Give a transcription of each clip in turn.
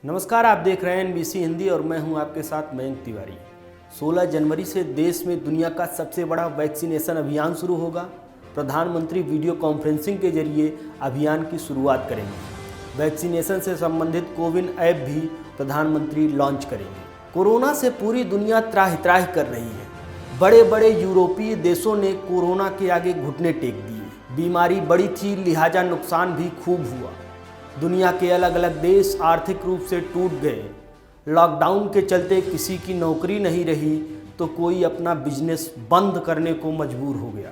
नमस्कार, आप देख रहे हैं एनबीसी हिंदी और मैं हूं आपके साथ मयंक तिवारी। 16 जनवरी से देश में दुनिया का सबसे बड़ा वैक्सीनेशन अभियान शुरू होगा। प्रधानमंत्री वीडियो कॉन्फ्रेंसिंग के जरिए अभियान की शुरुआत करेंगे। वैक्सीनेशन से संबंधित कोविन ऐप भी प्रधानमंत्री लॉन्च करेंगे। कोरोना से पूरी दुनिया त्राहि कर रही है। बड़े बड़े यूरोपीय देशों ने कोरोना के आगे घुटने टेक दिए। बीमारी बड़ी थी, लिहाजा नुकसान भी खूब हुआ। दुनिया के अलग अलग देश आर्थिक रूप से टूट गए। लॉकडाउन के चलते किसी की नौकरी नहीं रही तो कोई अपना बिजनेस बंद करने को मजबूर हो गया।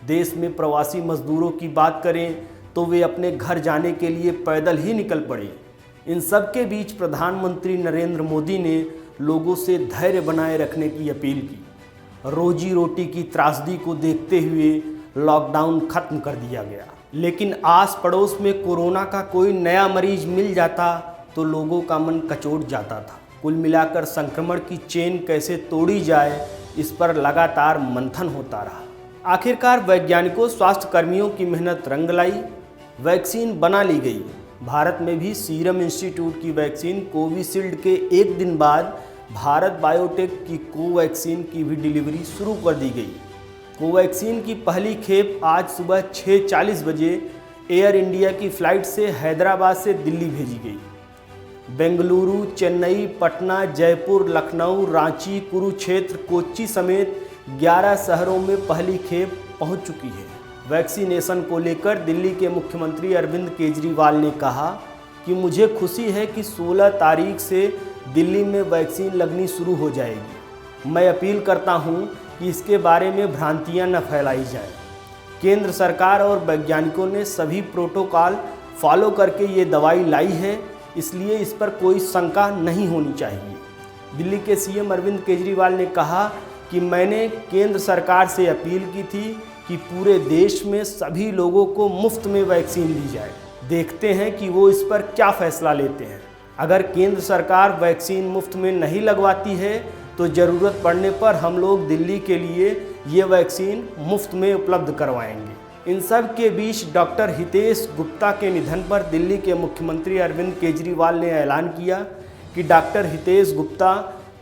देश में प्रवासी मजदूरों की बात करें तो वे अपने घर जाने के लिए पैदल ही निकल पड़े। इन सब के बीच प्रधानमंत्री नरेंद्र मोदी ने लोगों से धैर्य बनाए रखने की अपील की। रोजी रोटी की त्रासदी को देखते हुए लॉकडाउन खत्म कर दिया गया, लेकिन आस पड़ोस में कोरोना का कोई नया मरीज मिल जाता तो लोगों का मन कचोट जाता था। कुल मिलाकर संक्रमण की चेन कैसे तोड़ी जाए, इस पर लगातार मंथन होता रहा। आखिरकार वैज्ञानिकों, स्वास्थ्य कर्मियों की मेहनत रंग लाई। वैक्सीन बना ली गई। भारत में भी सीरम इंस्टीट्यूट की वैक्सीन कोविशील्ड के एक दिन बाद भारत बायोटेक की कोवैक्सीन की भी डिलीवरी शुरू कर दी गई। कोवैक्सीन की पहली खेप आज सुबह 6:40 बजे एयर इंडिया की फ़्लाइट से हैदराबाद से दिल्ली भेजी गई। बेंगलुरु, चेन्नई, पटना, जयपुर, लखनऊ, रांची, कुरुक्षेत्र, कोच्चि समेत 11 शहरों में पहली खेप पहुंच चुकी है। वैक्सीनेशन को लेकर दिल्ली के मुख्यमंत्री अरविंद केजरीवाल ने कहा कि मुझे खुशी है कि 16 तारीख से दिल्ली में वैक्सीन लगनी शुरू हो जाएगी। मैं अपील करता हूं कि इसके बारे में भ्रांतियां न फैलाई जाए। केंद्र सरकार और वैज्ञानिकों ने सभी प्रोटोकॉल फॉलो करके ये दवाई लाई है, इसलिए इस पर कोई शंका नहीं होनी चाहिए। दिल्ली के सीएम अरविंद केजरीवाल ने कहा कि मैंने केंद्र सरकार से अपील की थी कि पूरे देश में सभी लोगों को मुफ्त में वैक्सीन दी जाए। देखते हैं कि वो इस पर क्या फैसला लेते हैं। अगर केंद्र सरकार वैक्सीन मुफ्त में नहीं लगवाती है तो ज़रूरत पड़ने पर हम लोग दिल्ली के लिए ये वैक्सीन मुफ्त में उपलब्ध करवाएंगे। इन सब के बीच डॉक्टर हितेश गुप्ता के निधन पर दिल्ली के मुख्यमंत्री अरविंद केजरीवाल ने ऐलान किया कि डॉक्टर हितेश गुप्ता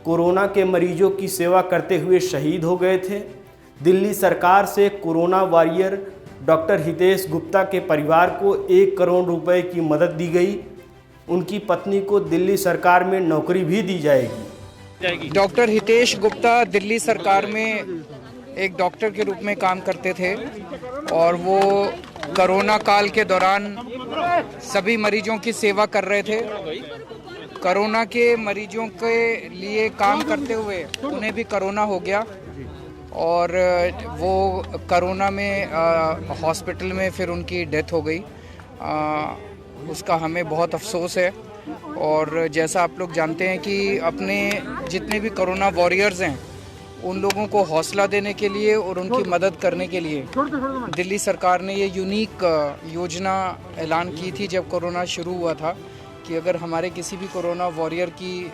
कोरोना के मरीजों की सेवा करते हुए शहीद हो गए थे। दिल्ली सरकार से corona warrior doctor Hitesh Gupta के परिवार को 1 करोड़ रुपए की मदद दी गई। उनकी पत्नी को दिल्ली सरकार में नौकरी भी दी जाएगी। डॉक्टर हितेश गुप्ता दिल्ली सरकार में एक डॉक्टर के रूप में काम करते थे और वो कोरोना काल के दौरान सभी मरीजों की सेवा कर रहे थे। कोरोना के मरीजों के लिए काम करते हुए उन्हें भी कोरोना हो गया और वो कोरोना में हॉस्पिटल में फिर उनकी डेथ हो गई। उसका हमें बहुत अफसोस है। और जैसा आप लोग जानते हैं कि अपने जितने भी कोरोना वॉरियर्स हैं उन लोगों को हौसला देने के लिए और उनकी मदद करने के लिए दिल्ली सरकार ने ये यूनिक योजना ऐलान की थी जब कोरोना शुरू हुआ था कि अगर हमारे किसी भी कोरोना वॉरियर की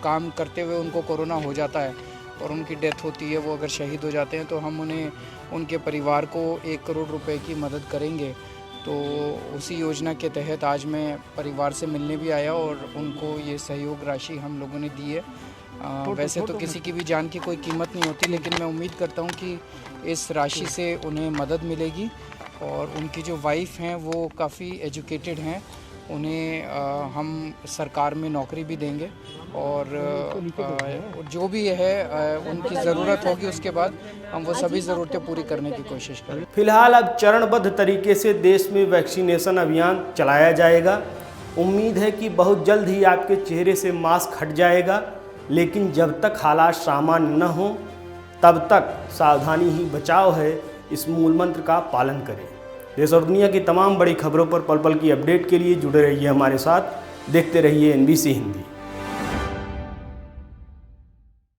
काम करते हुए उनको कोरोना हो जाता है और उनकी डेथ होती है, वो अगर शहीद हो जाते हैं तो हम उन्हें उनके परिवार को 1 करोड़ रुपए की मदद करेंगे। तो उसी योजना के तहत आज मैं परिवार से मिलने भी आया और उनको ये सहयोग राशि हम लोगों ने दी है। वैसे तो किसी की भी जान की कोई कीमत नहीं होती, लेकिन मैं उम्मीद करता हूँ कि इस राशि से उन्हें मदद मिलेगी। और उनकी जो वाइफ हैं वो काफ़ी एजुकेटेड हैं, उन्हें हम सरकार में नौकरी भी देंगे और जो भी है उनकी ज़रूरत होगी उसके बाद हम वो सभी ज़रूरतें पूरी करने की कोशिश करें। फिलहाल अब चरणबद्ध तरीके से देश में वैक्सीनेशन अभियान चलाया जाएगा। उम्मीद है कि बहुत जल्द ही आपके चेहरे से मास्क हट जाएगा, लेकिन जब तक हालात सामान्य न हो तब तक सावधानी ही बचाव है, इस मूल मंत्र का पालन करें। देश और दुनिया की तमाम बड़ी खबरों पर पल पल की अपडेट के लिए जुड़े रहिए हमारे साथ। देखते रहिए एनबीसी हिंदी।